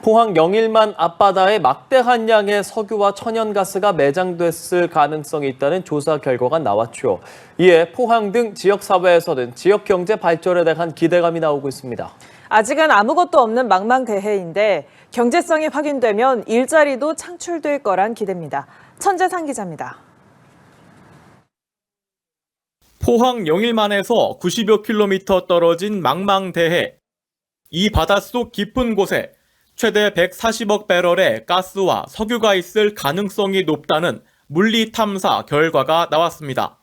포항 영일만 앞바다에 막대한 양의 석유와 천연가스가 매장됐을 가능성이 있다는 조사 결과가 나왔죠. 이에 포항 등 지역사회에서는 지역경제 발전에 대한 기대감이 나오고 있습니다. 아직은 아무것도 없는 망망대해인데 경제성이 확인되면 일자리도 창출될 거란 기대입니다. 천재상 기자입니다. 포항 영일만에서 90여 킬로미터 떨어진 망망대해. 이 바닷속 깊은 곳에 최대 140억 배럴의 가스와 석유가 있을 가능성이 높다는 물리 탐사 결과가 나왔습니다.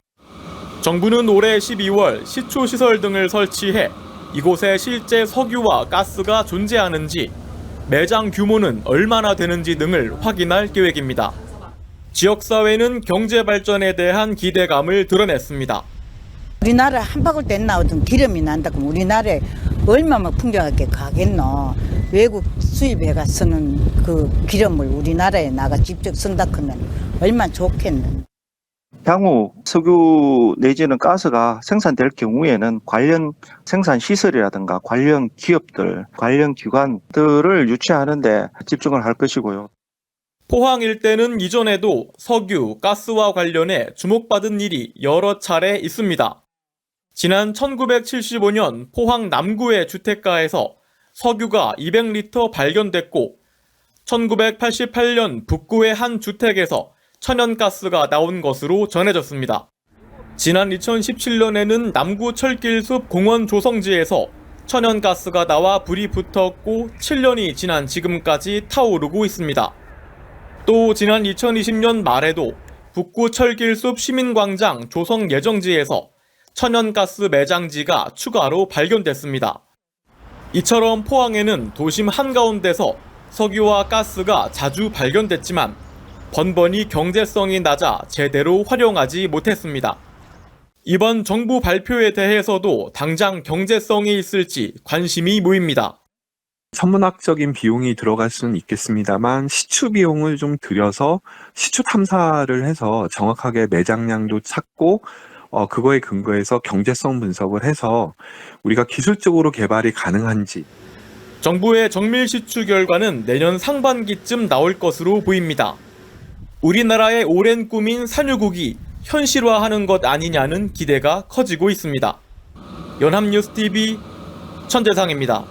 정부는 올해 12월 시초시설 등을 설치해 이곳에 실제 석유와 가스가 존재하는지, 매장 규모는 얼마나 되는지 등을 확인할 계획입니다. 지역사회는 경제 발전에 대한 기대감을 드러냈습니다. 우리나라 한 바구니 나오던 기름이 난다 그러면 우리나라에 얼마나 풍경하게 가겠노. 외국 수입해가 쓰는 그 기름을 우리나라에 나가 직접 쓴다 하면 얼마나 좋겠노. 향후 석유 내지는 가스가 생산될 경우에는 관련 생산 시설이라든가 관련 기업들, 관련 기관들을 유치하는 데 집중을 할 것이고요. 포항 일대는 이전에도 석유, 가스와 관련해 주목받은 일이 여러 차례 있습니다. 지난 1975년 포항 남구의 주택가에서 석유가 200리터 발견됐고, 1988년 북구의 한 주택에서 천연가스가 나온 것으로 전해졌습니다. 지난 2017년에는 남구 철길숲 공원 조성지에서 천연가스가 나와 불이 붙었고 7년이 지난 지금까지 타오르고 있습니다. 또 지난 2020년 말에도 북구 철길숲 시민광장 조성 예정지에서 천연가스 매장지가 추가로 발견됐습니다. 이처럼 포항에는 도심 한가운데서 석유와 가스가 자주 발견됐지만 번번이 경제성이 낮아 제대로 활용하지 못했습니다. 이번 정부 발표에 대해서도 당장 경제성이 있을지 관심이 모입니다. 천문학적인 비용이 들어갈 수는 있겠습니다만 시추 비용을 좀 들여서 시추 탐사를 해서 정확하게 매장량도 찾고 그거에 근거해서 경제성 분석을 해서 우리가 기술적으로 개발이 가능한지. 정부의 정밀 시추 결과는 내년 상반기쯤 나올 것으로 보입니다. 우리나라의 오랜 꿈인 산유국이 현실화하는 것 아니냐는 기대가 커지고 있습니다. 연합뉴스TV 천재상입니다.